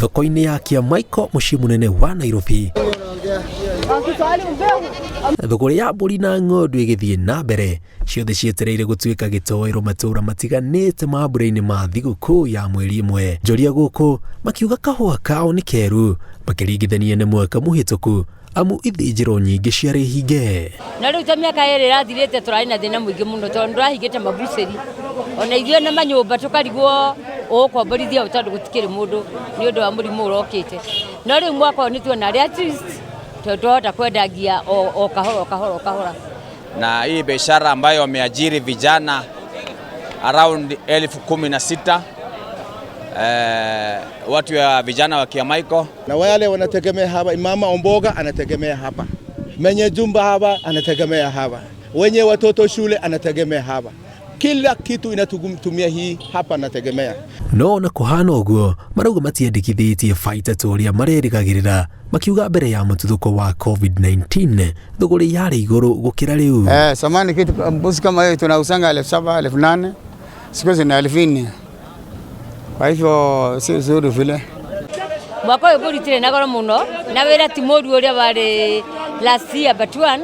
thoko-inĩ ya Kĩamaiko mũciĩ mũnene wa Nairobi. Thogora ya mbũri na ng'ondu ĩgĩthiĩ na mbere, ciothe cietereire gũtuĩka gĩtoero matũũra matiganĩte mambura-inĩ ma thigũkũ ya mweri ĩmwe. Njoria gũkũ makiuga kahũa kao nĩ keru makĩringithania na mwaka mũhĩtũku, amu ithĩnjĩro nyingĩ ciarĩ hinge. Na rĩu ta mĩaka ĩrĩ ĩrathirĩte tũrarĩ na thĩna mũingĩ mũno tondũ ndũrahingĩte mabucĩri, ona ithuĩ na manyũmba tũkarigwo ũgũkomborithia tondũ gũtikĩrĩ mũndũ nĩ ũndũ wa mũrimũ ũrokĩte. No rĩu mwaka ũyũ nĩtuona at least tutahota kwendagia o kahora. Na hii biashara ambayo wameajiri vijana around 16,000 watu ya vijana wa Kĩamaiko. Na wale wanategemea hapa, mama omboga anategemea hapa, mwenye jumba hapa anategemea hapa, wenye watoto shule anategemea hapa, kila kitu inatutumia hii hapa anategemea. No na kuhana ũguo marauga matiandĩkithĩtie baita ta ũrĩa marerĩgagĩrĩra, makiuga mbere ya mũtuthũko wa COVID-19 thogora yarĩ igũrũ gũkĩra rĩu. Samani kitu mbuzi kama hiyo tunausanga 7,000 8,000, siku hizi ni 4,000. Kwa hivyo si nzuri vile. Mwaka ũyũ mbũri itirĩ na goro mũno, na wĩra ti mũru ũrĩa warĩ last year but 1,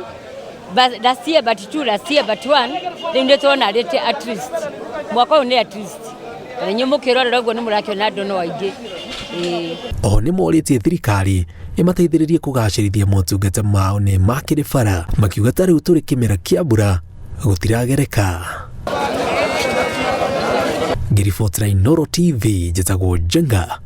last year but 2, last year but 1, rĩu nĩtũrona rĩte at least. Mwaka ũyũ nĩ at least. Na inyuĩ mũkĩrorera ũguo nĩ mũrakĩona andũ no aingĩ. O nĩ morĩtie thirikari ĩmateithĩrĩrie kũgacĩrithia motungata mao nĩ makĩrĩ bara, makiuga ta rĩu tũrĩ kĩmera kĩa mbura gũtiragereka. Ngĩribotera Inooro TV, njĩtagwo Njenga.